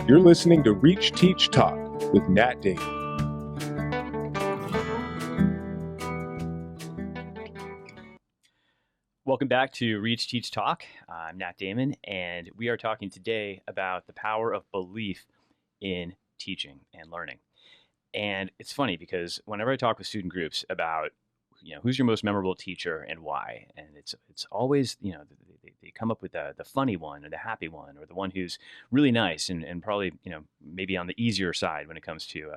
You're listening to Reach, Teach, Talk with Nat Damon. Welcome back to Reach, Teach, Talk. I'm Nat Damon, and we are talking today about the power of belief in teaching and learning. And it's funny because whenever I talk with student groups about, who's your most memorable teacher and why, and it's always, they come up with the funny one or the happy one or the one who's really nice and probably, maybe on the easier side when it comes to,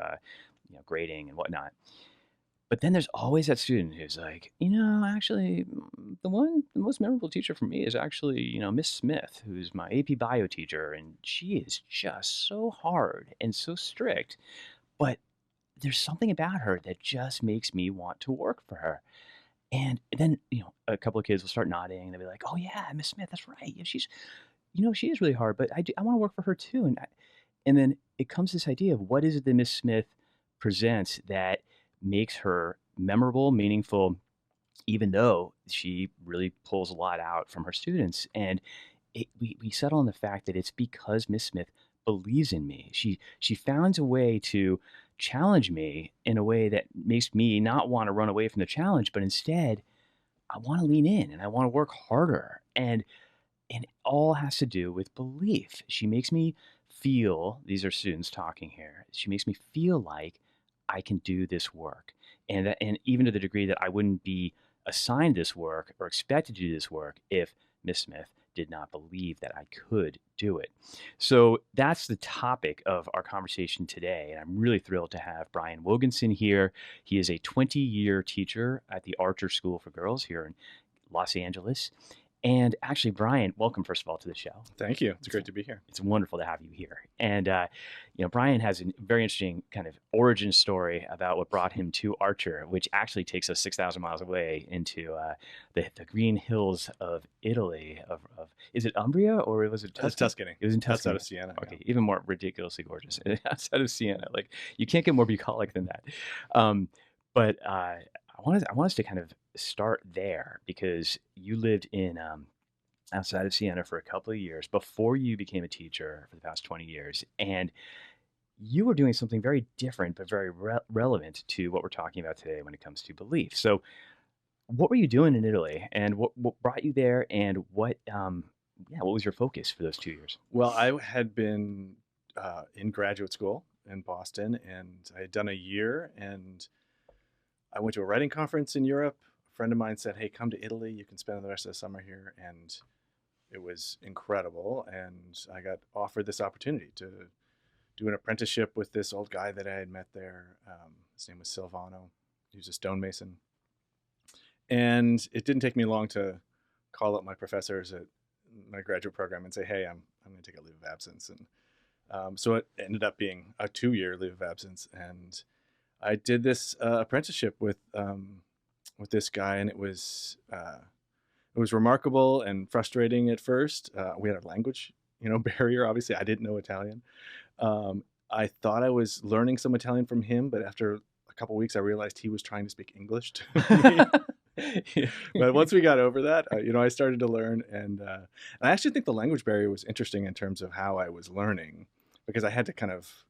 grading and whatnot. But then there's always that student who's like, actually, the most memorable teacher for me is actually, Miss Smith, who's my AP Bio teacher, and she is just so hard and so strict, but there's something about her that just makes me want to work for her. And then, a couple of kids will start nodding, and they'll be like, "Oh yeah, Miss Smith, that's right. Yeah, she is really hard, but I want to work for her too." And then it comes this idea of what is it that Miss Smith presents that makes her memorable, meaningful, even though she really pulls a lot out from her students. And we settle on the fact that it's because Miss Smith believes in me. She finds a way to challenge me in a way that makes me not want to run away from the challenge, but instead I want to lean in and I want to work harder. And it all has to do with belief. She makes me feel, these are students talking here, she makes me feel like I can do this work. And even to the degree that I wouldn't be assigned this work or expected to do this work if Miss Smith did not believe that I could do it. So that's the topic of our conversation today. And I'm really thrilled to have Brian Wogensen here. He is a 20-year teacher at the Archer School for Girls here in Los Angeles. And actually, Brian, welcome, first of all, to the show. Thank you. It's great to be here. It's wonderful to have you here. And, Brian has a very interesting kind of origin story about what brought him to Archer, which actually takes us 6,000 miles away into the green hills of Italy. Is it Umbria or was it Tuscany? It's Tuscany. It was in Tuscany. Outside of Siena. Okay, yeah. Even more ridiculously gorgeous. Outside of Siena. Like, you can't get more bucolic than that. But I want us to kind of start there because you lived in outside of Siena for a couple of years before you became a teacher for the past 20 years. And you were doing something very different, but very relevant to what we're talking about today when it comes to belief. So what were you doing in Italy and what brought you there and what was your focus for those 2 years? Well, I had been in graduate school in Boston and I had done a year and I went to a writing conference in Europe. A friend of mine said, "Hey, come to Italy. You can spend the rest of the summer here." And it was incredible. And I got offered this opportunity to do an apprenticeship with this old guy that I had met there. His name was Savano. He was a stonemason. And it didn't take me long to call up my professors at my graduate program and say, "Hey, I'm going to take a leave of absence." And so it ended up being a 2-year leave of absence. And I did this apprenticeship with this guy, and it was remarkable and frustrating at first. We had a language, barrier. Obviously, I didn't know Italian. I thought I was learning some Italian from him, but after a couple of weeks, I realized he was trying to speak English to me. But once we got over that, I started to learn, and I actually think the language barrier was interesting in terms of how I was learning, because I had to kind of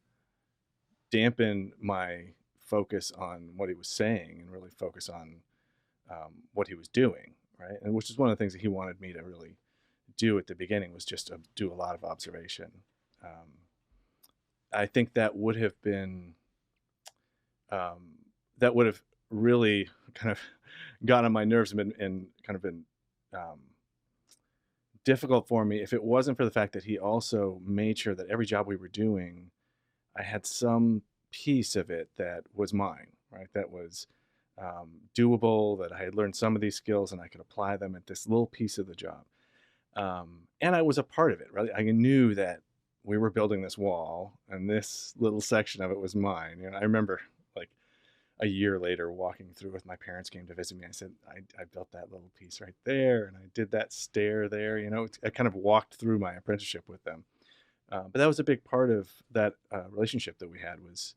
dampen my focus on what he was saying and really focus on what he was doing, right? And which is one of the things that he wanted me to really do at the beginning, was just to do a lot of observation. I think that would have been really kind of got on my nerves and kind of been difficult for me if it wasn't for the fact that he also made sure that every job we were doing, I had some piece of it that was mine, right? That was doable, that I had learned some of these skills and I could apply them at this little piece of the job. And I was a part of it, right? I knew that we were building this wall and this little section of it was mine. I remember like a year later walking through with my parents came to visit me. I said, I built that little piece right there and I did that stair there. I kind of walked through my apprenticeship with them. But that was a big part of that relationship that we had, was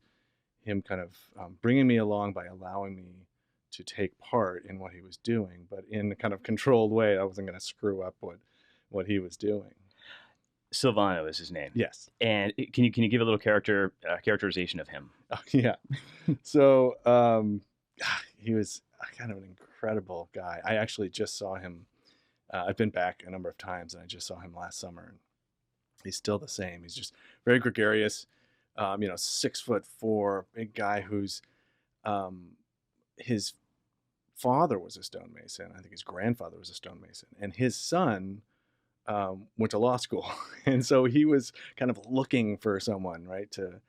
him kind of bringing me along by allowing me to take part in what he was doing, but in a kind of controlled way. I wasn't going to screw up what he was doing. Savano is his name. Yes. And can you give a little characterization of him? Oh, yeah. So he was kind of an incredible guy. I actually just saw him. I've been back a number of times, and I just saw him last summer. And he's still the same. He's just very gregarious. 6'4", big guy who's his father was a stonemason. I think his grandfather was a stonemason, and his son went to law school, and so he was kind of looking for someone, right, to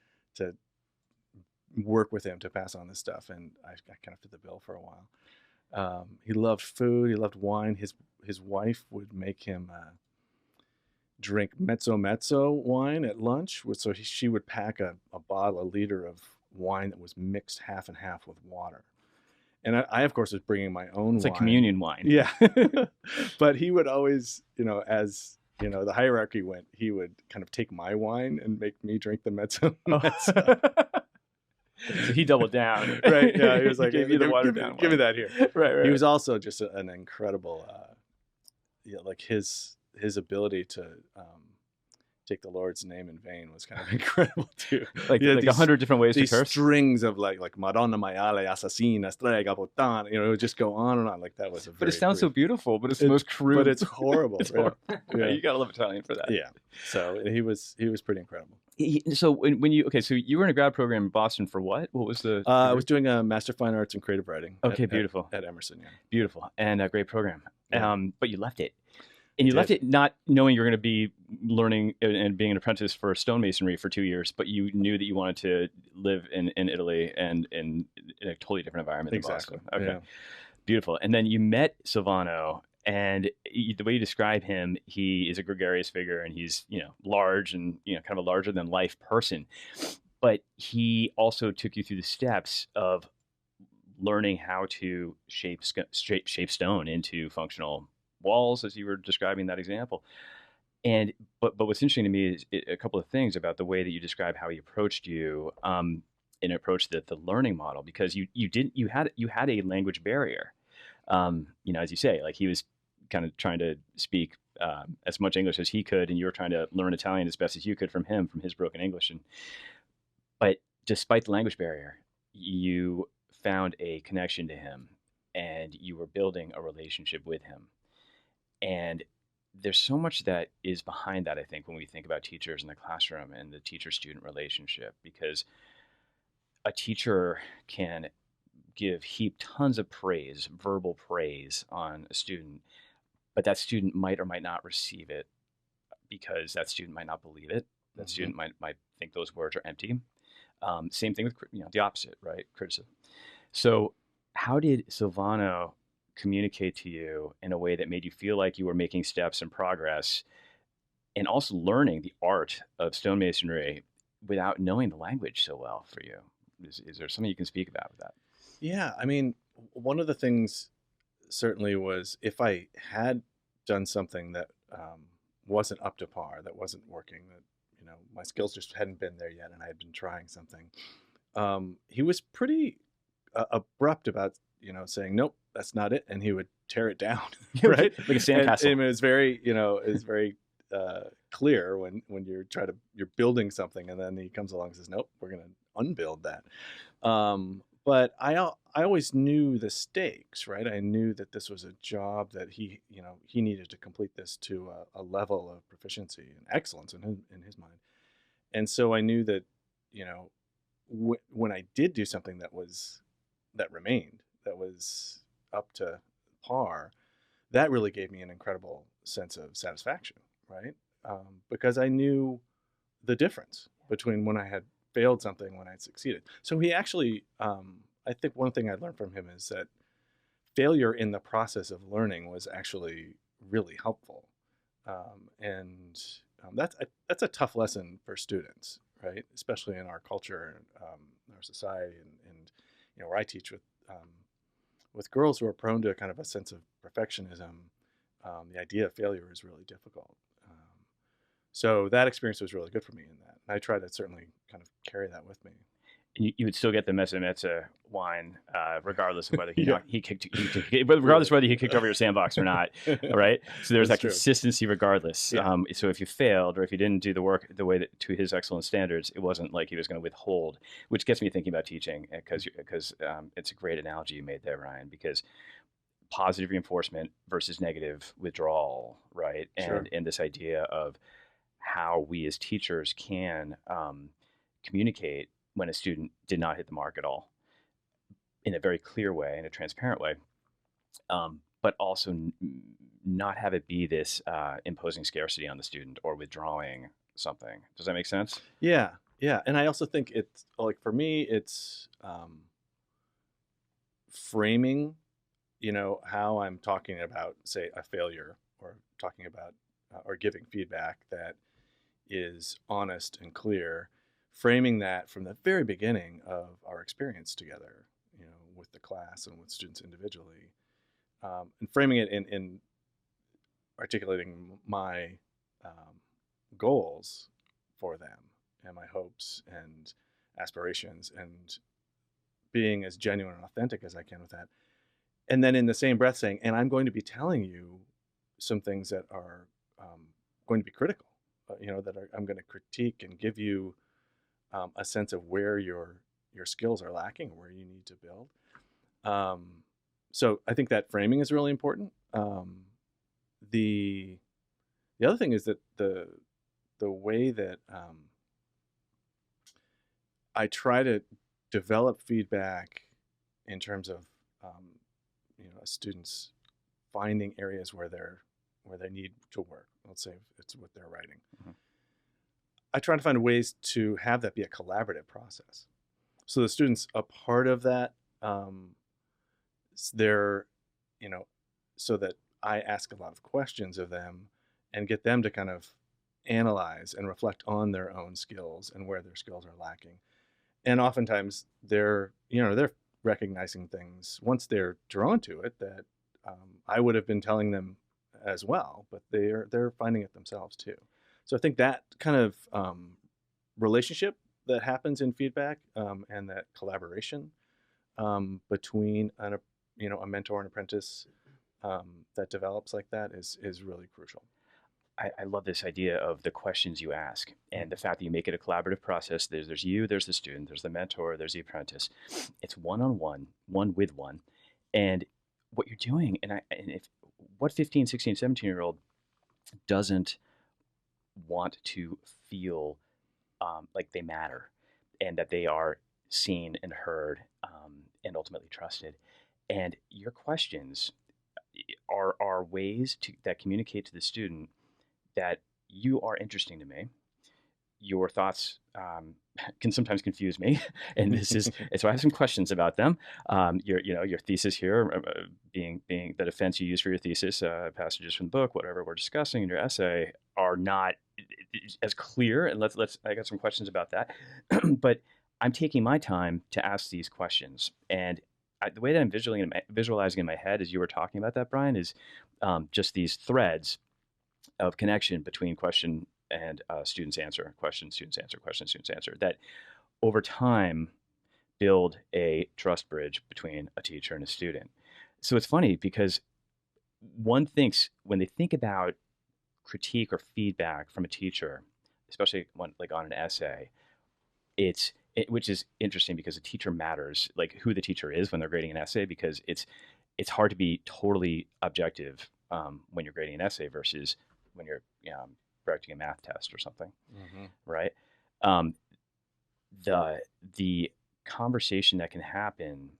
work with him to pass on this stuff. And I kind of fit the bill for a while. He loved food. He loved wine. His wife would make him drink mezzo wine at lunch. So she would pack a liter of wine that was mixed half and half with water. And I of course, was bringing my own wine. It's like communion wine. Yeah. But he would always, as the hierarchy went, he would kind of take my wine and make me drink the mezzo. So he doubled down. Right. Yeah. He was like, gave you the watered down give me that here. Right. He was also just an incredible, like his ability to take the Lord's name in vain was kind of incredible too. Like 100 different ways to these curse. Strings of like Madonna maiale assassina strega puttana. It would just go on and on. Like that was a. But it sounds so beautiful. But it's the most crude. But it's horrible. It's horrible. Yeah. You gotta love Italian for that. Yeah. So he was pretty incredible. So when you so you were in a grad program in Boston for what? What was the? I was doing a Master of Fine Arts in Creative Writing. Okay, beautiful. At Emerson, yeah. Beautiful, and a great program. Yeah. But you left it. And you left it not knowing you were going to be learning and being an apprentice for stonemasonry for 2 years, but you knew that you wanted to live in Italy and in a totally different environment than Boston. Okay, yeah. Beautiful. And then you met Savano, and the way you describe him, he is a gregarious figure, and he's large and kind of a larger than life person. But he also took you through the steps of learning how to shape stone into functional walls, as you were describing that example. And but what's interesting to me is a couple of things about the way that you describe how he approached you and approached the learning model, because you had a language barrier. As you say, like he was kind of trying to speak as much English as he could, and you were trying to learn Italian as best as you could from his broken English. But despite the language barrier, you found a connection to him, and you were building a relationship with him. And there's so much that is behind that, I think, when we think about teachers in the classroom and the teacher-student relationship, because a teacher can heap tons of praise, verbal praise on a student, but that student might or might not receive it because that student might not believe it. That student might think those words are empty. Same thing with the opposite, right? Criticism. So how did Savano communicate to you in a way that made you feel like you were making steps and progress, and also learning the art of stonemasonry without knowing the language so well for you? Is there something you can speak about with that? Yeah, I mean, one of the things certainly was if I had done something that wasn't up to par, that wasn't working, that my skills just hadn't been there yet, and I had been trying something. He was pretty abrupt about saying, nope, that's not it, and he would tear it down, right? Like a sandcastle. And it was very, clear when you're building something, and then he comes along and says, nope, we're going to unbuild that. But I always knew the stakes, right? I knew that this was a job that he needed to complete this to a level of proficiency and excellence in his mind. And so I knew that, when I did do something that remained, that was up to par, that really gave me an incredible sense of satisfaction, right? Because I knew the difference between when I had failed something, when I had succeeded. So he actually, I think one thing I learned from him is that failure in the process of learning was actually really helpful. And that's a tough lesson for students, right? Especially in our culture, our society, and where I teach with girls who are prone to kind of a sense of perfectionism. The idea of failure is really difficult. So that experience was really good for me in that. And I try to certainly kind of carry that with me. You would still get the mezza wine, regardless of whether Yeah. regardless of whether he kicked over your sandbox or not, right? So there's That's that true. consistency regardless. Yeah. So if you failed or if you didn't do the work the way that to his excellent standards, it wasn't like he was going to withhold, which gets me thinking about teaching because it's a great analogy you made there, Ryan, because positive reinforcement versus negative withdrawal, right? Sure. And this idea of how we as teachers can communicate when a student did not hit the mark at all in a very clear way, in a transparent way, but also not have it be this imposing scarcity on the student or withdrawing something. Does that make sense? Yeah. Yeah. And I also think it's like, for me, it's framing, how I'm talking about, say, a failure, or talking about or giving feedback that is honest and clear, framing that from the very beginning of our experience together, with the class and with students individually, and framing it in articulating my goals for them and my hopes and aspirations, and being as genuine and authentic as I can with that. And then in the same breath saying, and I'm going to be telling you some things that are going to be critical, I'm going to critique and give you a sense of where your skills are lacking, where you need to build. So I think that framing is really important. The other thing is that the way that I try to develop feedback in terms of students finding areas where they need to work. Let's say it's what they're writing. Mm-hmm. I try to find ways to have that be a collaborative process, so the students a part of that. They're, so that I ask a lot of questions of them and get them to kind of analyze and reflect on their own skills and where their skills are lacking. And oftentimes they're recognizing things once they're drawn to it that I would have been telling them as well, but they're finding it themselves too. So I think that kind of relationship that happens in feedback, and that collaboration between a mentor and apprentice that develops like that is really crucial. I love this idea of the questions you ask and the fact that you make it a collaborative process. There's you, there's the student, there's the mentor, there's the apprentice. It's one-on-one, one with one. And what you're doing, what 15, 16, 17-year-old doesn't want to feel like they matter and that they are seen and heard, and ultimately trusted. And your questions are ways that communicate to the student that you are interesting to me. Your thoughts can sometimes confuse me, and so I have some questions about them. Your thesis here, being the defense you use for your thesis, passages from the book, whatever we're discussing in your essay, are not as clear. And I got some questions about that, but I'm taking my time to ask these questions, and the way that I'm visualizing in my head as you were talking about that, Brian, is just these threads of connection between question and students answer, question, students answer, question, students answer, that over time build a trust bridge between a teacher and a student. So it's funny because one thinks when they think about critique or feedback from a teacher, especially like on an essay, which is interesting because a teacher matters, like who the teacher is when they're grading an essay, because it's hard to be totally objective when you're grading an essay versus when you're correcting a math test or something, Mm-hmm. right? The conversation that can happen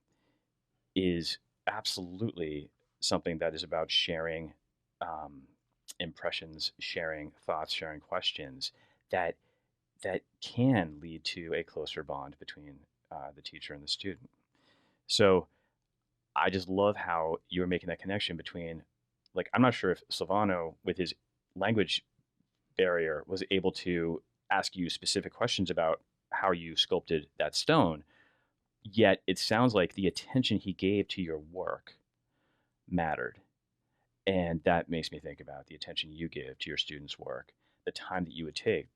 is absolutely something that is about sharing impressions, sharing thoughts, sharing questions that can lead to a closer bond between the teacher and the student. So I just love how you're making that connection between, like, I'm not sure if Savano, with his language barrier, was able to ask you specific questions about how you sculpted that stone, yet it sounds like the attention he gave to your work mattered. And that makes me think about the attention you give to your students' work, the time that you would take,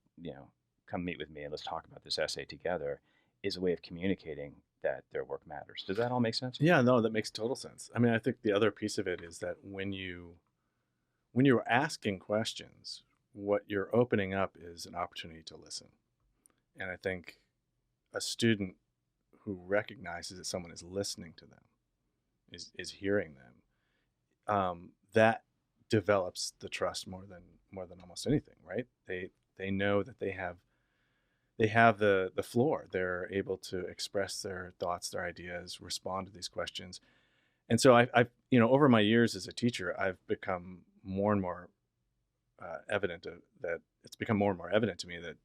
come meet with me and let's talk about this essay together. is a way of communicating that their work matters. Does that all make sense? Yeah, no, that makes total sense. I mean, I think the other piece of it is that when you're asking questions, what you're opening up is an opportunity to listen. And I think a student who recognizes that someone is listening to them, is hearing them, that develops the trust more than almost anything, right? They know that they have the floor. They're able to express their thoughts, their ideas, respond to these questions. And so I've over my years as a teacher, I've become more and more that it's become more and more evident to me that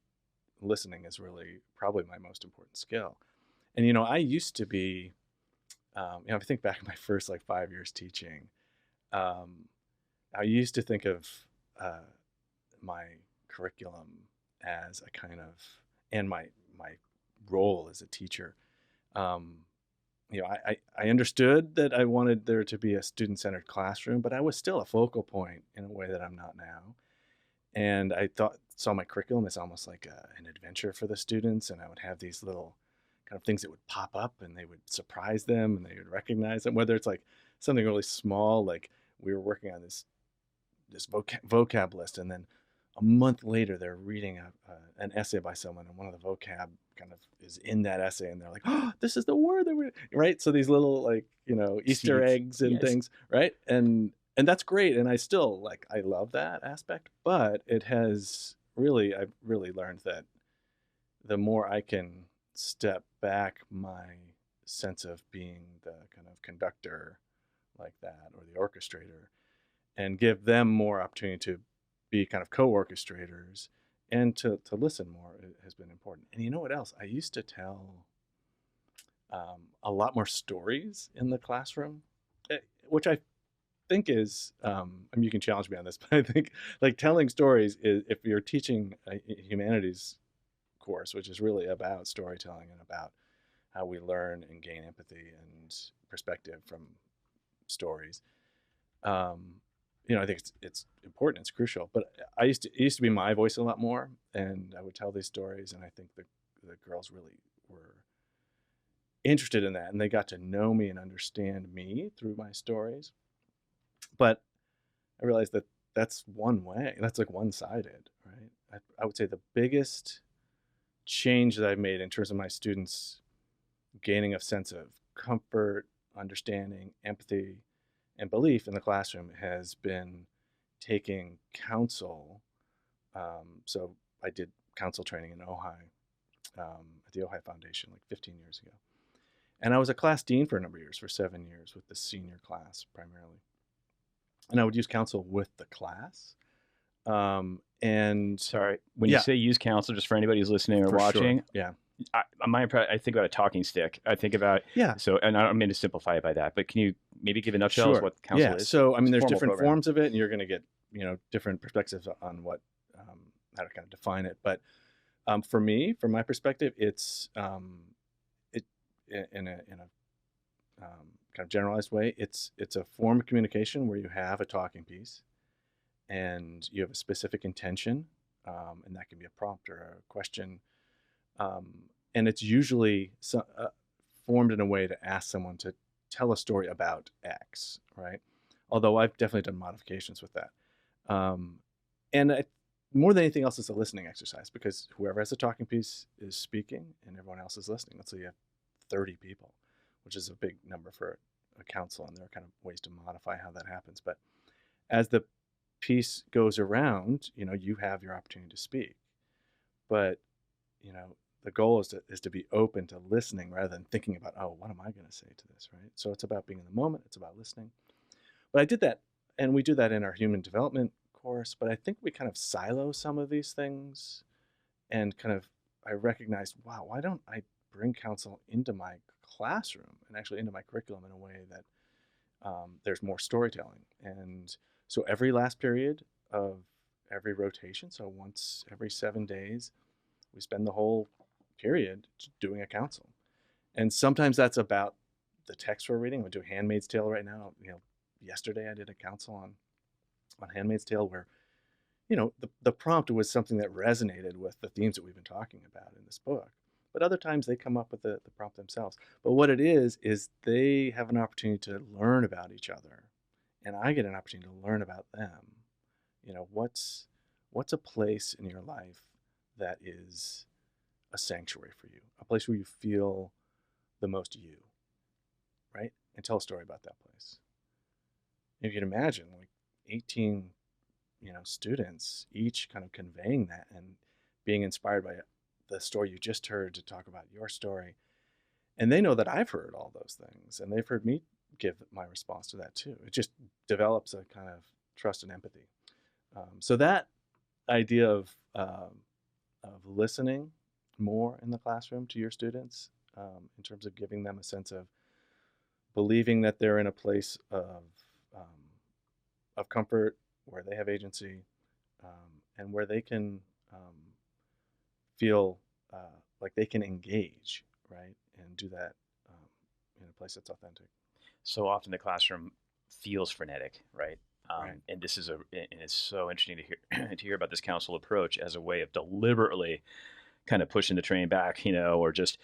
listening is really probably my most important skill. And I used to be, if I think back to my first like 5 years teaching, I used to think of my curriculum as a kind of, and my role as a teacher. I understood that I wanted there to be a student-centered classroom, but I was still a focal point in a way that I'm not now. And I saw my curriculum as almost like an adventure for the students, and I would have these little kind of things that would pop up, and they would surprise them, and they would recognize them. Whether it's like something really small, like we were working on this vocab list, and then a month later they're reading an essay by someone, and one of the vocab kind of is in that essay, and they're like, "Oh, this is the word that we," right? So these little like Easter Seeds. eggs and Yes. things, right? And that's great, and I love that aspect. But I've really learned that the more I can step back my sense of being the kind of conductor like that, or the orchestrator, and give them more opportunity to be kind of co-orchestrators and to listen more, it has been important. And you know what else? I used to tell a lot more stories in the classroom, which I think is, I mean, you can challenge me on this, but I think like telling stories is, if you're teaching a humanities course, which is really about storytelling and about how we learn and gain empathy and perspective from stories. I think it's important, it's crucial. But it used to be my voice a lot more, and I would tell these stories, and I think the girls really were interested in that, and they got to know me and understand me through my stories. But I realized that that's one way. That's like one-sided, right? I would say the biggest change that I've made in terms of my students gaining a sense of comfort, understanding, empathy, and belief in the classroom has been taking counsel. So I did counsel training in Ojai, at the Ojai Foundation like 15 years ago. And I was a class dean for a number of years, for 7 years, with the senior class primarily. And I would use counsel with the class. And Sorry, when you Yeah. say use counsel, just for anybody who's listening or for watching, sure, yeah, I think about a talking stick. I think about yeah, so, and I don't mean to simplify it by that, but can you maybe give a nutshell of what counsel yeah. is? So I mean, It's a there's formal different program. forms of it, and you're going to get different perspectives on what how to kind of define it. But for me, from my perspective, it's it in a kind of generalized way. It's a form of communication where you have a talking piece, and you have a specific intention, and that can be a prompt or a question, and it's usually formed in a way to ask someone to tell a story about X, right? Although I've definitely done modifications with that. And more than anything else, it's a listening exercise, because whoever has a talking piece is speaking and everyone else is listening. Let's say you have 30 people, which is a big number for a council, and there are kind of ways to modify how that happens. But as the piece goes around, you have your opportunity to speak. But, the goal is to be open to listening rather than thinking about, oh, what am I going to say to this, right? So it's about being in the moment. It's about listening. But I did that, and we do that in our human development course, but I think we kind of silo some of these things, and I recognized, wow, why don't I bring counsel into my classroom and actually into my curriculum in a way that there's more storytelling. And so every last period of every rotation, so once every 7 days, we spend the whole period doing a counsel. And sometimes that's about the text we're reading. We do Handmaid's Tale right now. Yesterday I did a counsel on Handmaid's Tale, where the prompt was something that resonated with the themes that we've been talking about in this book. But other times they come up with the prompt themselves. But what it is they have an opportunity to learn about each other, and I get an opportunity to learn about them. What's a place in your life that is a sanctuary for you, a place where you feel the most you, right? And tell a story about that place. If you can imagine, like 18, students, each kind of conveying that and being inspired by the story you just heard to talk about your story. And they know that I've heard all those things, and they've heard me give my response to that too. It just develops a kind of trust and empathy. So that idea of listening more in the classroom to your students, in terms of giving them a sense of believing that they're in a place of comfort where they have agency, and where they can feel like they can engage, right, and do that in a place that's authentic. So often the classroom feels frenetic, right? Right. And this is and it's so interesting to hear to hear about this council approach as a way of deliberately kind of pushing the train back, or just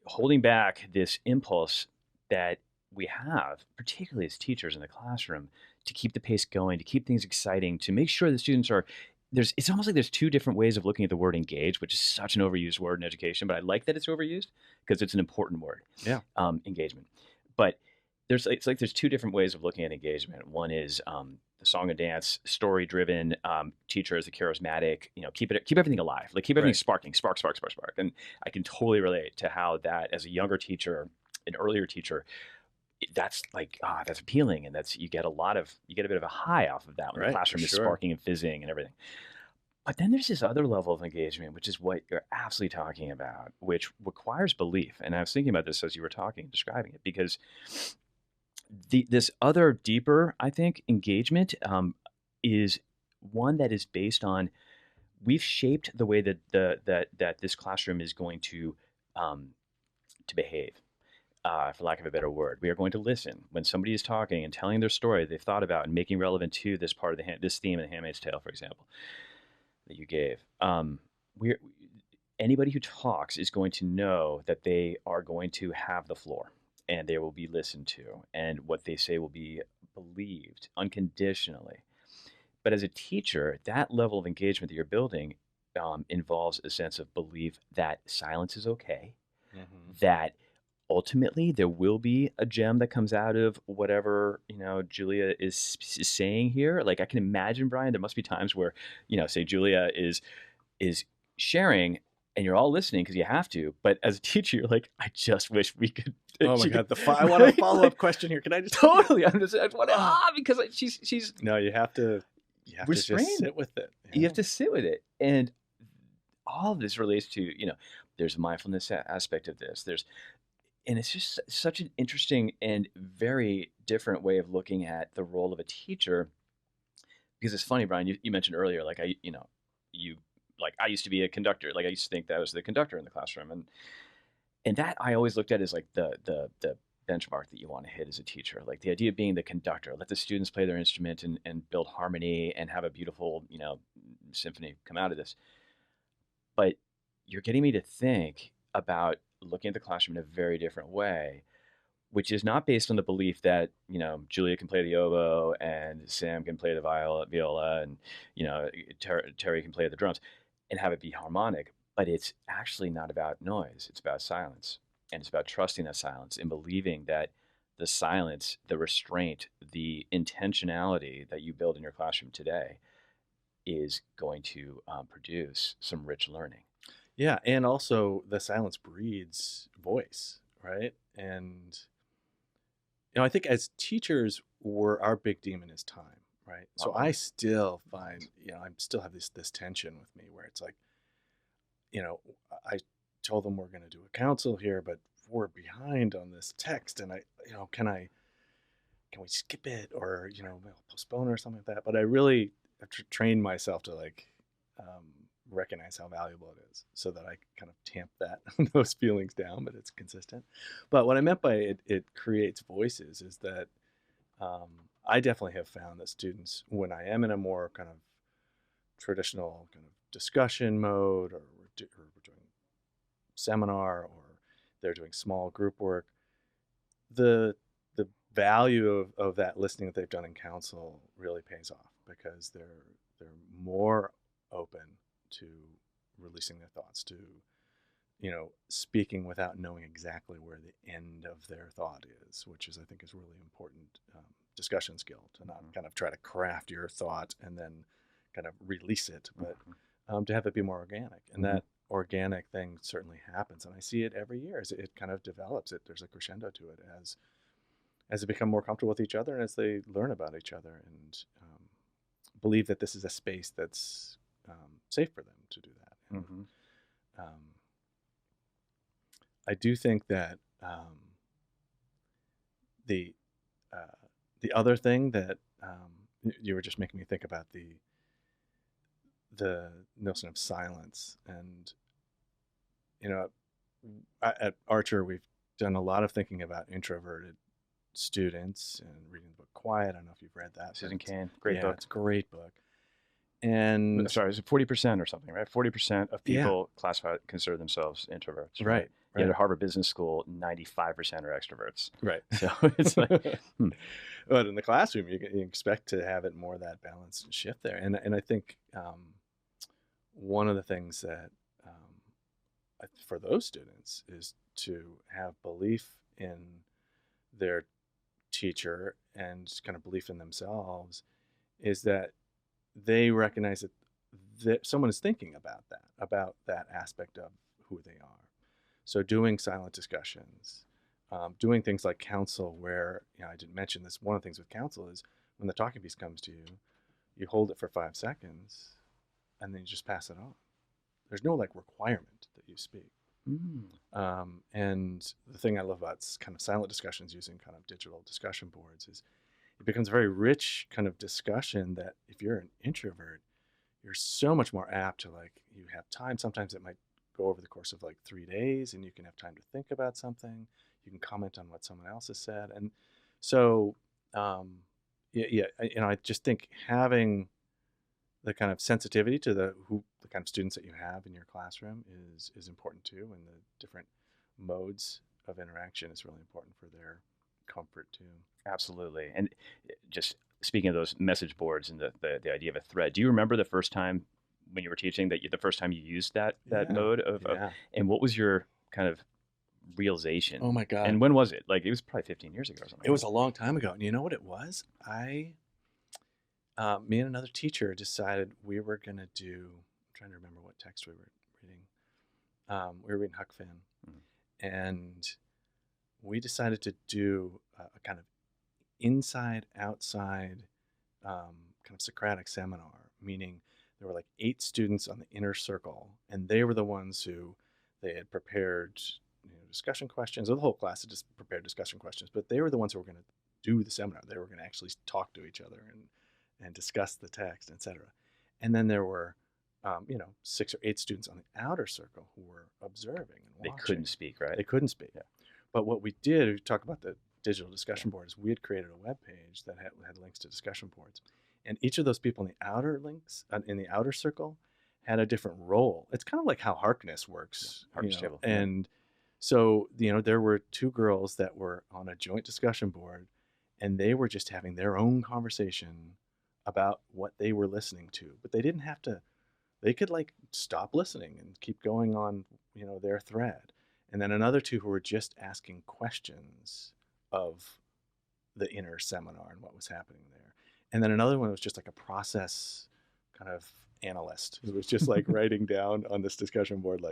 holding back this impulse that we have, particularly as teachers in the classroom, to keep the pace going, to keep things exciting, to make sure the students are it's almost like there's two different ways of looking at the word engage, which is such an overused word in education, but I like that it's overused because it's an important word. Yeah. Engagement. But it's like there's two different ways of looking at engagement. One is the song and dance, story driven, teacher as a charismatic, keep everything alive, like keep everything Right. sparking, spark. And I can totally relate to how that as a younger teacher, an earlier teacher, that's like, that's appealing. And you get a bit of a high off of that when Right, the classroom for is sure. sparking and fizzing and everything. But then there's this other level of engagement, which is what you're absolutely talking about, which requires belief. And I was thinking about this as you were talking, describing it, because this other deeper, I think, engagement is one that is based on we've shaped the way that that this classroom is going to behave. For lack of a better word, we are going to listen when somebody is talking and telling their story they've thought about and making relevant to this part of this theme in The Handmaid's Tale, for example, that you gave. We're Anybody who talks is going to know that they are going to have the floor and they will be listened to, and what they say will be believed unconditionally. But as a teacher, that level of engagement that you're building involves a sense of belief that silence is okay, that ultimately there will be a gem that comes out of whatever Julia is saying here. Like I can imagine, Brian, there must be times where say Julia is sharing and you're all listening because you have to, but as a teacher you're like, I just wish we could. Oh my God, I want a follow-up question here. Can I just totally I want because she's no, you have to restrain. just sit with it. You have to sit with it. And all of this relates to there's a mindfulness aspect of this. And it's just such an interesting and very different way of looking at the role of a teacher. Because it's funny, Brian, you mentioned earlier, like I used to be a conductor. Like I used to think that I was the conductor in the classroom, and that I always looked at as like the benchmark that you want to hit as a teacher. Like the idea of being the conductor, let the students play their instrument and build harmony and have a beautiful symphony come out of this. But you're getting me to think about looking at the classroom in a very different way, which is not based on the belief that Julia can play the oboe and Sam can play the viola, and Terry can play the drums, and have it be harmonic. But it's actually not about noise; it's about silence, and it's about trusting that silence and believing that the silence, the restraint, the intentionality that you build in your classroom today is going to produce some rich learning. Yeah, and also the silence breeds voice, right? And I think as teachers, our big demon is time, right? So I still find, I still have this tension with me where it's like, I told them we're going to do a council here, but we're behind on this text, and can we skip it, or we'll postpone or something like that? But I really have trained myself to recognize how valuable it is, so that I kind of tamp those feelings down, but it's consistent. But what I meant by it creates voices is that I definitely have found that students, when I am in a more kind of traditional kind of discussion mode, or we're doing seminar or they're doing small group work, the value of that listening that they've done in council really pays off, because they're more open to releasing their thoughts, to speaking without knowing exactly where the end of their thought is, which I think is really important discussion skill, to not kind of try to craft your thought and then kind of release it, but to have it be more organic. And that organic thing certainly happens, and I see it every year as it kind of develops. There's a crescendo to it as they become more comfortable with each other, and as they learn about each other, and believe that this is a space that's safe for them to do that. And, I do think that the other thing that you were just making me think about, the notion of silence. And at Archer, we've done a lot of thinking about introverted students and reading the book Quiet. I don't know if you've read that. Susan Cain, great book. It's a great book. And sorry, is it 40% or something, right? 40% of people consider themselves introverts. Right. Yet at Harvard Business School, 95% are extroverts. Right. So it's like, But in the classroom, you expect to have it more that balanced shift there. And I think one of the things that for those students is to have belief in their teacher and kind of belief in themselves, is that they recognize that someone is thinking about that aspect of who they are. So doing silent discussions, doing things like counsel, where I didn't mention this. One of the things with counsel is when the talking piece comes to you, you hold it for 5 seconds, and then you just pass it on. There's no requirement that you speak. And the thing I love about kind of silent discussions using kind of digital discussion boards is it becomes a very rich kind of discussion that if you're an introvert, you're so much more apt to you have time. Sometimes it might go over the course of 3 days, and you can have time to think about something. You can comment on what someone else has said. And so, I just think having the kind of sensitivity to the kind of students that you have in your classroom is important too, and the different modes of interaction is really important for their comfort too. Absolutely. And just speaking of those message boards and the idea of a thread, do you remember the first time when you were teaching the first time you used that mode of and what was your kind of realization? Oh my God. And when was it? It was probably 15 years ago or something. It was a long time ago. And you know what it was? Me and another teacher decided we were going to do, I'm trying to remember what text we were reading. We were reading Huck Finn. And we decided to do a kind of inside-outside kind of Socratic seminar, meaning there were 8 students on the inner circle, and they were the ones who they had prepared discussion questions, or the whole class had just prepared discussion questions, but they were the ones who were going to do the seminar. They were going to actually talk to each other and discuss the text, etc. And then there were 6 or 8 students on the outer circle who were observing and watching. They couldn't speak, right? They couldn't speak. Yeah. But what we did, we talk about the digital discussion boards, we had created a web page that had links to discussion boards. And each of those people in the outer circle had a different role. It's kind of like how Harkness works. Harkness table. And so, there were 2 girls that were on a joint discussion board, and they were just having their own conversation about what they were listening to. But they didn't have to, they could stop listening and keep going on, their thread. And then another 2 who were just asking questions of the inner seminar and what was happening there. And then another one was just a process kind of analyst who was just writing down on this discussion board,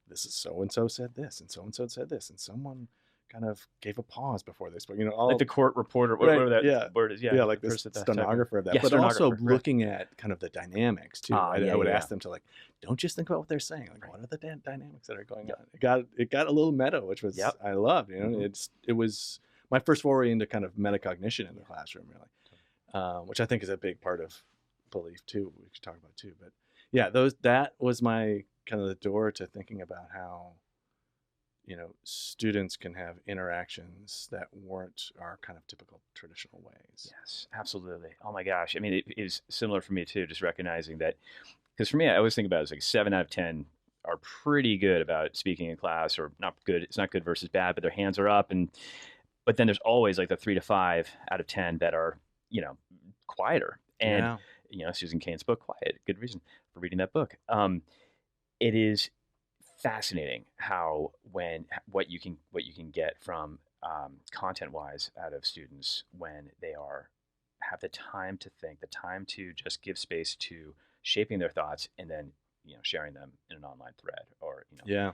this is so-and-so said this, and so-and-so said this, and someone kind of gave a pause before they spoke. All the court reporter, whatever that word is. Yeah, the stenographer of that. Yeah, but also looking at kind of the dynamics too. I would ask them to don't just think about what they're saying. What are the dynamics that are going on? It got a little meta, which was I loved. It was my first foray into kind of metacognition in the classroom, really, which I think is a big part of belief too. We should talk about too. But yeah, that was my kind of the door to thinking about how students can have interactions that weren't our kind of typical traditional ways. Yes, absolutely. Oh my gosh. I mean, it is similar for me too, just recognizing that, because for me, I always think about it as 7 out of 10 are pretty good about speaking in class, or not good. It's not good versus bad, but their hands are up. But then there's always like the 3 to 5 out of 10 that are, quieter. And, Yeah. Susan Cain's book, Quiet, good reason for reading that book. It is fascinating how what you can get from content wise out of students when they have the time to think, the time to just give space to shaping their thoughts, and then sharing them in an online thread, or Yeah.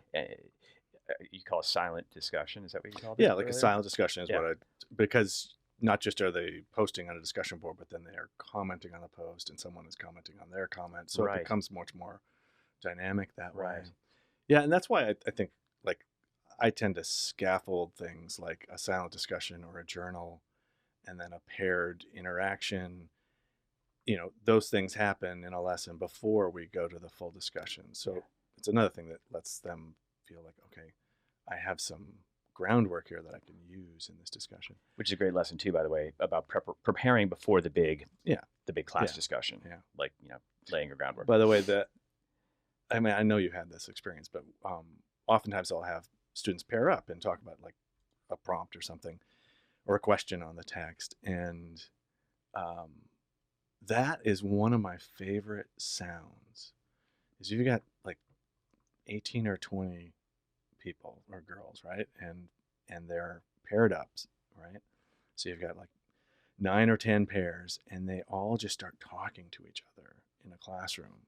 you call it silent discussion. Is that what you called it? Yeah, like a earlier? silent discussion is Yeah. because not just are they posting on a discussion board, but then they are commenting on the post, and someone is commenting on their comment. So Right. it becomes much more dynamic that way. Right. Yeah, and that's why I think, like, I tend to scaffold things like a silent discussion or a journal, and then a paired interaction. Those things happen in a lesson before we go to the full discussion. So it's another thing that lets them feel like, okay, I have some groundwork here that I can use in this discussion. Which is a great lesson too, by the way, about preparing before the big Yeah. class Yeah. discussion. Yeah. Like laying your groundwork. By the way, I know you had this experience, but oftentimes I'll have students pair up and talk about like a prompt or something, or a question on the text, and that is one of my favorite sounds. Is you've got like 18 or 20 people or girls, right? And they're paired up, right? So you've got like 9 or 10 pairs, and they all just start talking to each other in a classroom.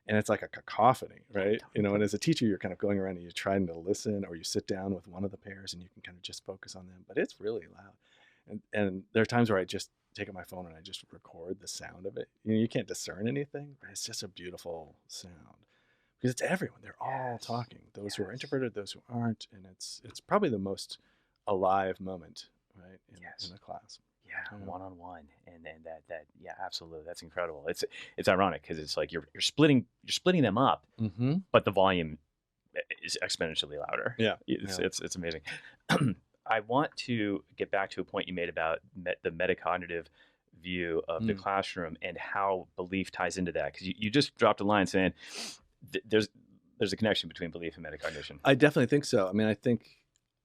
And it's like a cacophony, right? And as a teacher, you're kind of going around and you're trying to listen, or you sit down with one of the pairs and you can kind of just focus on them, but it's really loud. And there are times where I just take out my phone and I just record the sound of it. You can't discern anything, but it's just a beautiful sound. Because it's everyone. They're all talking. Those who are introverted, those who aren't, and it's probably the most alive moment, right, in a class. Yeah, one-on-one, and then that absolutely, that's incredible. It's ironic because it's like you're splitting them up, Mm-hmm. but the volume is exponentially louder. Yeah, it's amazing. I want to get back to a point you made about the metacognitive view of the classroom and how belief ties into that, because you just dropped a line saying there's a connection between belief and metacognition. I definitely think so. I mean, I think,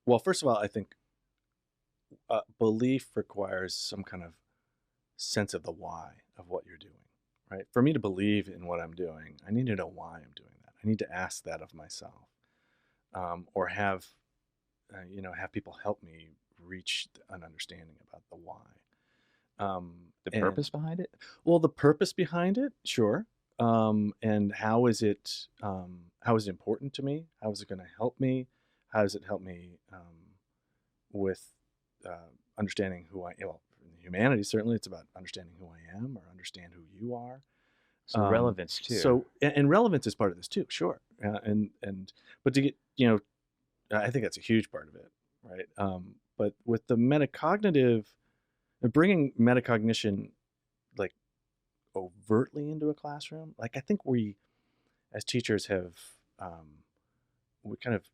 well, first of all, I think belief requires some kind of sense of the why of what you're doing, right? For me to believe in what I'm doing, I need to know why I'm doing that. I need to ask that of myself, or have people help me reach an understanding about the why. The purpose behind it? Well, the purpose behind it, sure. And how is it important to me? How is it going to help me? How does it help me with understanding who I am? Well, in humanity, certainly it's about understanding who I am, or understand who you are. So relevance too. So, and relevance is part of this too, sure. But to get, I think that's a huge part of it, right? But with the metacognitive, bringing metacognition like overtly into a classroom, like I think we, as teachers, have we kind of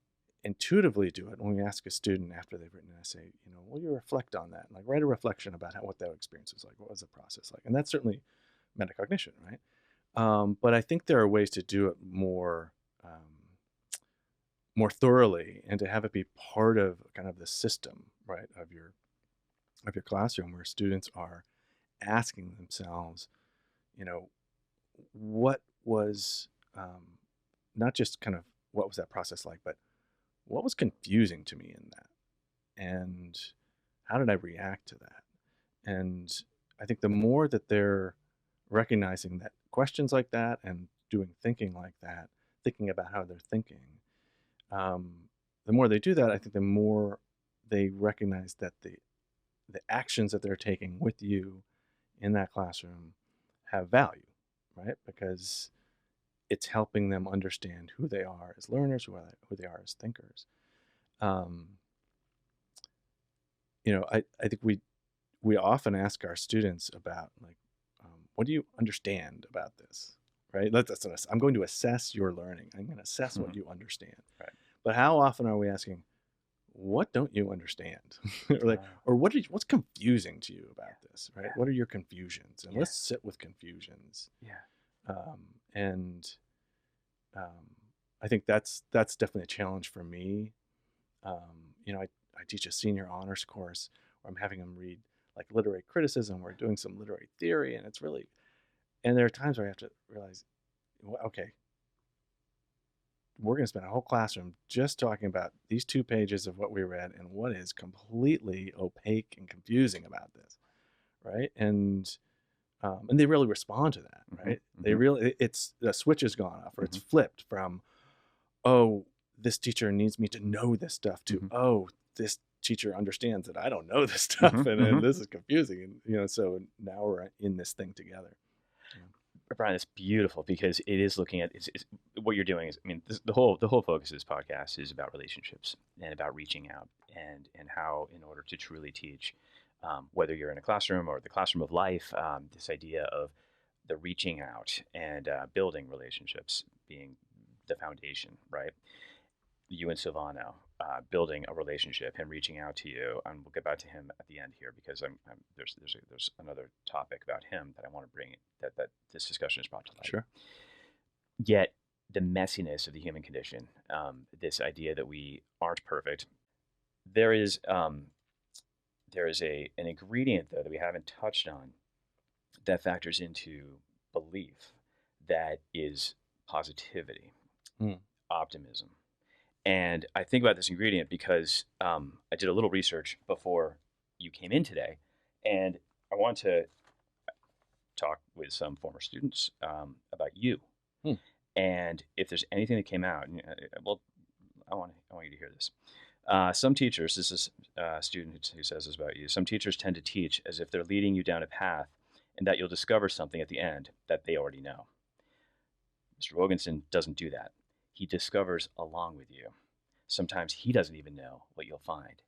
intuitively do it when we ask a student after they've written an essay, will you reflect on that? Like write a reflection about what that experience was like. What was the process like? And that's certainly metacognition, right? But I think there are ways to do it more thoroughly, and to have it be part of kind of the system, right, of your classroom, where students are asking themselves, what was not just kind of what was that process like, but what was confusing to me in that, and how did I react to that? And I think the more that they're recognizing that questions like that and doing thinking like that, thinking about how they're thinking, the more they do that, I think the more they recognize that the actions that they're taking with you in that classroom have value, right? Because it's helping them understand who they are as learners, who they are as thinkers. I think we often ask our students about like, what do you understand about this, right? I'm going to assess your learning. I'm going to assess what you understand. Right. But how often are we asking, what don't you understand? Or what's confusing to you about this, right? What are your confusions? And let's sit with confusions. Yeah. I think that's definitely a challenge for me. I teach a senior honors course where I'm having them read like literary criticism. We're doing some literary theory, and and there are times where I have to realize, okay, we're going to spend a whole classroom just talking about these 2 pages of what we read and what is completely opaque and confusing about this, right? And they really respond to that, right? They really, it's the switch has gone off, or it's flipped from, oh, this teacher needs me to know this stuff, to oh, this teacher understands that I don't know this stuff, and this is confusing, and so now we're in this thing together. Brian, it's beautiful because it is looking at it's what you're doing is, I mean, the whole focus of this podcast is about relationships and about reaching out and how, in order to truly teach, whether you're in a classroom or the classroom of life, this idea of the reaching out and building relationships being the foundation, right? You and Savano building a relationship, him reaching out to you, and we'll get back to him at the end here because there's another topic about him that I want to bring that this discussion is brought to light. Sure. Yet the messiness of the human condition, this idea that we aren't perfect, there is an ingredient though that we haven't touched on that factors into belief, that is positivity, optimism. And I think about this ingredient because I did a little research before you came in today, and I want to talk with some former students about you. And if there's anything that came out, well, I want you to hear this. Some teachers, this is a student who says this about you, some teachers tend to teach as if they're leading you down a path and that you'll discover something at the end that they already know. Mr. Wogensen doesn't do that. He discovers along with you. Sometimes he doesn't even know what you'll find.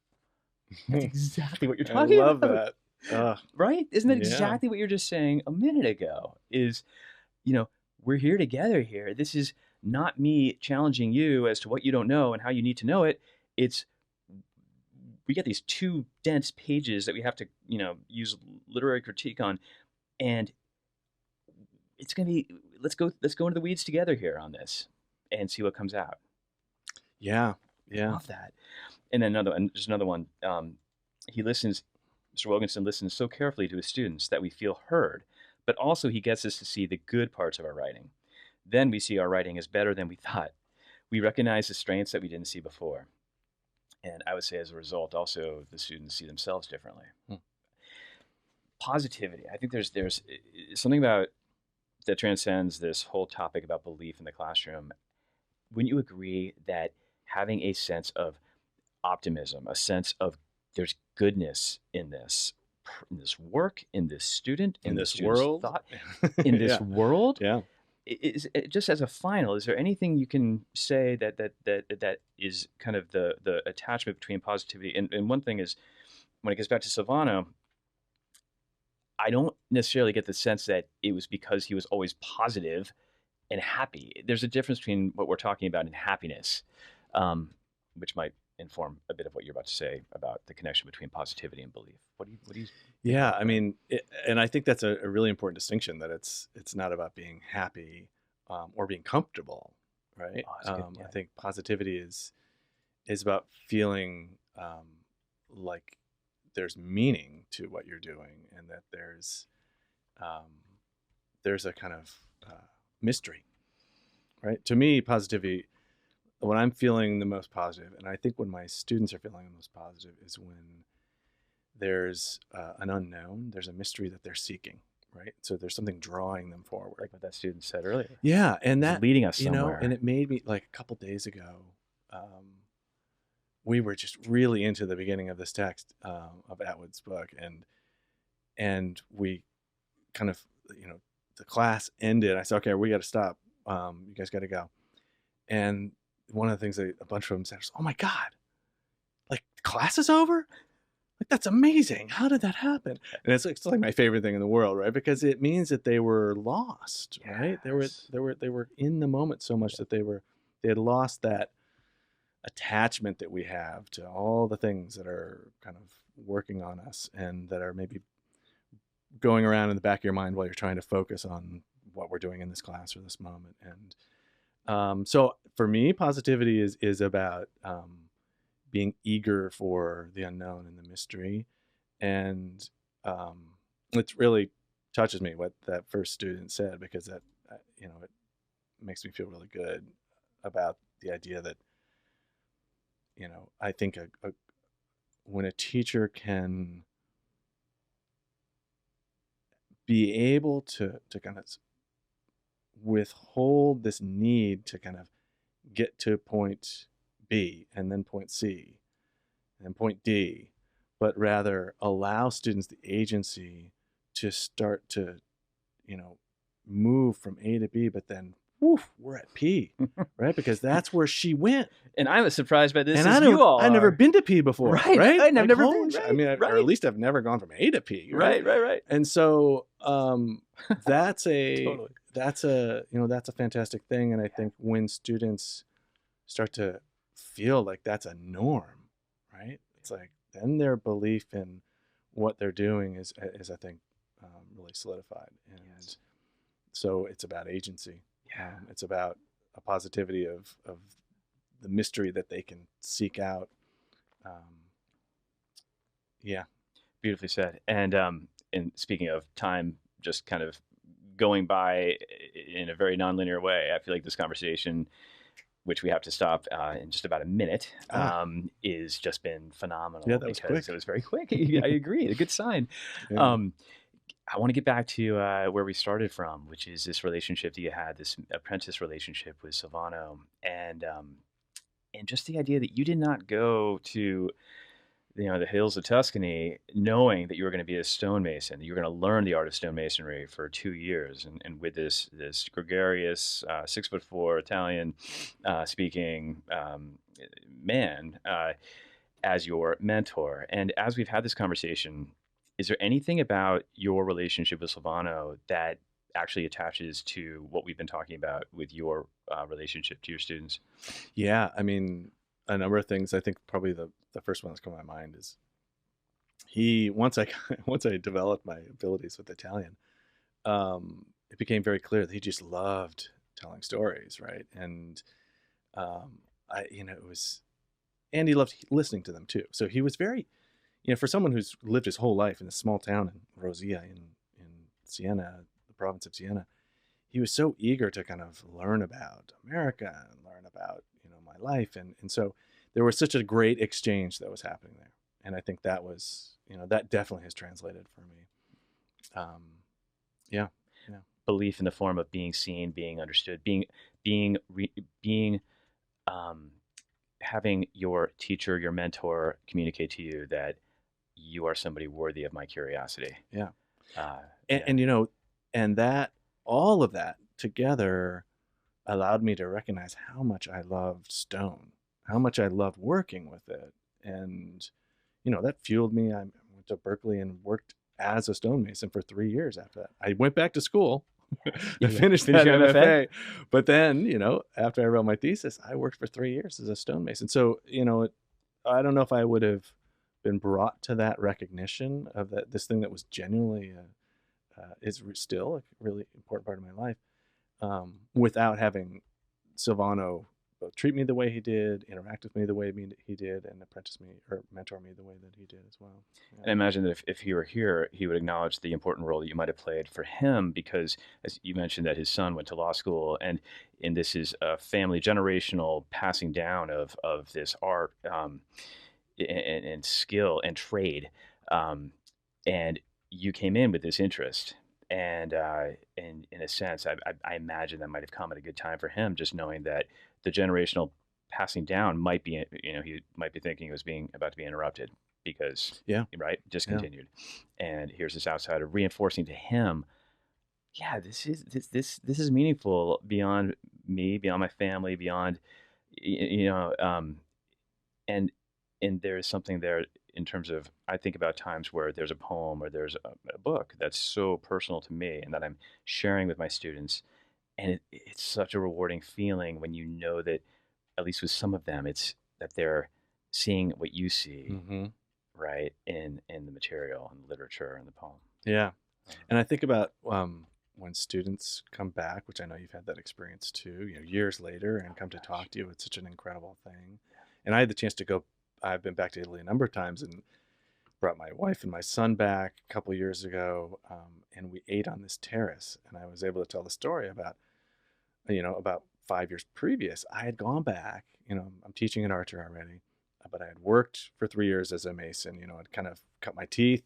That's exactly what you're talking about. I love that. Right? Isn't that exactly what you're just saying a minute ago? Is, we're here together here. This is not me challenging you as to what you don't know and how you need to know it. It's, we get these 2 dense pages that we have to, use literary critique on, and it's going to be, let's go into the weeds together here on this and see what comes out. Yeah. I love that. And then there's another one. Mr. Wilkinson listens so carefully to his students that we feel heard, but also he gets us to see the good parts of our writing. Then we see our writing is better than we thought. We recognize the strengths that we didn't see before. And I would say as a result, also the students see themselves differently. Positivity. I think there's something about that transcends this whole topic about belief in the classroom. Wouldn't you agree that having a sense of optimism, a sense of there's goodness in this work, in this student, in this world, thought, in this world? Yeah. Just as a final, is there anything you can say that is kind of the attachment between positivity and one thing is, when it gets back to Savano, I don't necessarily get the sense that it was because he was always positive and happy. There's a difference between what we're talking about and happiness, which might inform a bit of what you're about to say about the connection between positivity and belief. What do you? Yeah, I mean, and I think that's a really important distinction, that it's not about being happy or being comfortable, right? I think positivity is about feeling like there's meaning to what you're doing, and that there's a kind of mystery, right? To me, positivity, when I'm feeling the most positive, and I think when my students are feeling the most positive, is when there's an unknown, there's a mystery that they're seeking, right? So there's something drawing them forward. Like what that student said earlier. Yeah, and that leading us somewhere. And it made me, like a couple days ago, we were just really into the beginning of this text of Atwood's book, and we kind of, the class ended. I said, okay, we got to stop. You guys got to go. And one of the things that a bunch of them said was, oh my God, like class is over? Like, that's amazing. How did that happen? And it's like my favorite thing in the world, right? Because it means that they were lost, right? They were in the moment so much that they had lost that attachment that we have to all the things that are kind of working on us and that are maybe going around in the back of your mind while you're trying to focus on what we're doing in this class or this moment. So for me, positivity is about being eager for the unknown and the mystery, and it really touches me what that first student said, because that it makes me feel really good about the idea that I think when a teacher can be able to kind of withhold this need to kind of get to point B and then point C and point D, but rather allow students the agency to start to, move from A to B, but then woof, we're at P, right? Because that's where she went. And I was surprised by this, And as you all I've never are. been to P before, Right, right? right, and I've Like, never holy been, shit. right, I mean, right. or at least I've never gone from A to P, Right. And so that's Totally. that's a fantastic thing. And I think when students start to feel like that's a norm, right? It's like then their belief in what they're doing is I think really solidified. And so it's about agency. Yeah. It's about a positivity of the mystery that they can seek out. Yeah. Beautifully said. And speaking of time, just kind of going by in a very nonlinear way, I feel like this conversation, which we have to stop in just about a minute, is just been phenomenal. Yeah, that was quick. It was very quick. I agree. A good sign. Yeah. I want to get back to where we started from, which is this relationship that you had, this apprentice relationship with Savano, and just the idea that you did not go to the hills of Tuscany knowing that you were going to be a stonemason, that you were going to learn the art of stonemasonry for 2 years, and with this gregarious 6'4" Italian speaking man as your mentor. And as we've had this conversation, is there anything about your relationship with Savano that actually attaches to what we've been talking about with your relationship to your students? Yeah, I mean, a number of things. I think probably the first one that's come to my mind is once I developed my abilities with Italian, it became very clear that he just loved telling stories, right? And and he loved listening to them too. So he was very, for someone who's lived his whole life in a small town in Rosia in Siena, the province of Siena, he was so eager to kind of learn about America and learn about, my life. And so there was such a great exchange that was happening there. And I think that was, that definitely has translated for me. Yeah. Belief in the form of being seen, being understood, having your teacher, your mentor communicate to you that you are somebody worthy of my curiosity. Yeah. Yeah. And that, all of that together allowed me to recognize how much I loved stone, how much I loved working with it. And, that fueled me. I went to Berkeley and worked as a stonemason for 3 years after that. I went back to school to finish that MFA. But then, after I wrote my thesis, I worked for 3 years as a stonemason. So, I don't know if I would have been brought to that recognition of this thing that was genuinely is still a really important part of my life, without having Savano treat me the way he did, interact with me the way he did, and apprentice me or mentor me the way that he did as well. Yeah. And I imagine that if he were here, he would acknowledge the important role that you might have played for him, because as you mentioned that his son went to law school, and this is a family generational passing down of this art and skill and trade, and you came in with this interest. And in a sense, I imagine that might have come at a good time for him, just knowing that the generational passing down might be, he might be thinking it was about to be interrupted because, right, discontinued. Yeah. And here's this outsider reinforcing to him, yeah, this is meaningful beyond me, beyond my family, beyond, and there's something there in terms of, I think about times where there's a poem or there's a book that's so personal to me and that I'm sharing with my students. And it's such a rewarding feeling when you know that, at least with some of them, it's that they're seeing what you see, right, in the material and the literature and the poem. Yeah. And I think about when students come back, which I know you've had that experience too, years later, and come to talk to you. It's such an incredible thing. And I had the chance to go. I've been back to Italy a number of times and brought my wife and my son back a couple of years ago, and we ate on this terrace. And I was able to tell the story about 5 years previous. I had gone back. I'm teaching at Archer already, but I had worked for 3 years as a mason. I'd kind of cut my teeth.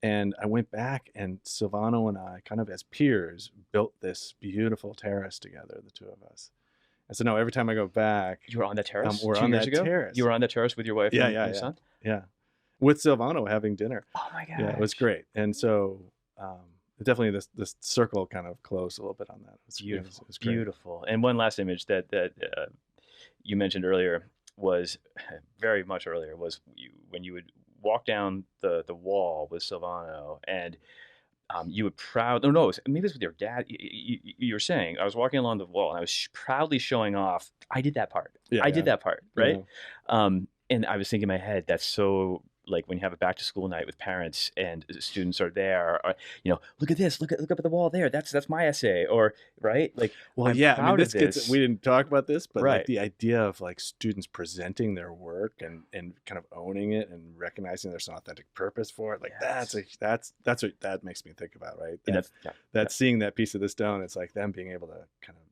And I went back, and Savano and I, kind of as peers, built this beautiful terrace together, the two of us. And so now every time I go back, You were on that terrace we're 2 on years that ago? terrace. You were on that terrace with your wife Yeah, and yeah, your yeah. son? Yeah, with Silvano having dinner. Oh my gosh. Yeah, it was great. And so definitely this circle kind of closed a little bit on that. Beautiful, It was great. beautiful. And one last image that you mentioned earlier was very much earlier was when you would walk down the wall with Silvano, and you would maybe it's with your dad. You were saying I was walking along the wall and I was proudly showing off. I did that part. Yeah, I did that part, right? Yeah. And I was thinking in my head, that's so like when you have a back to school night with parents and students are there, or, look at this, look up at the wall there. That's my essay, or right? Like, Well, I'm yeah, I mean, proud of this we didn't talk about this, but like Right. the idea of like students presenting their work and kind of owning it and recognizing there's an authentic purpose for it, like Yes. that's what that makes me think about, right? And That's seeing that piece of the stone. It's like them being able to kind of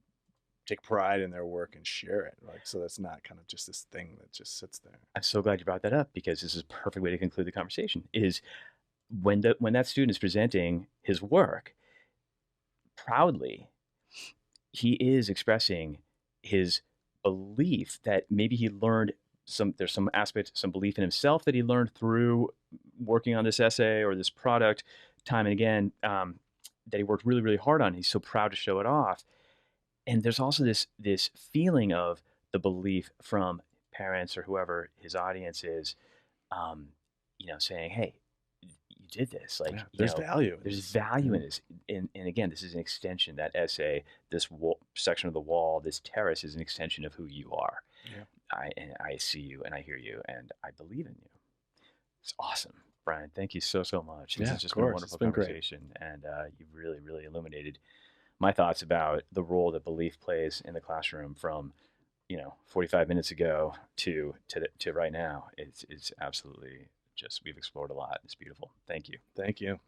take pride in their work and share it, like, so that's not kind of just this thing that just sits there. I'm so glad you brought that up, because this is a perfect way to conclude the conversation. Is when that student is presenting his work proudly, he is expressing his belief that maybe he learned there's some aspect, some belief in himself that he learned through working on this essay or this product time and again, that he worked really, really hard on. He's so proud to show it off. And there's also this feeling of the belief from parents or whoever his audience is, saying, "Hey, you did this. Like, There's value. in there's this. value in Yeah. this." And again, this is an extension. That essay, this section of the wall, this terrace is an extension of who you are. Yeah. I see you, and I hear you, and I believe in you. It's awesome, Brian. Thank you so much. This Yeah, has just of been a course. wonderful It's been great. conversation, and you've really, really illuminated my thoughts about the role that belief plays in the classroom from 45 minutes ago to right now. It's absolutely just, we've explored a lot. It's beautiful. Thank you. Thank you.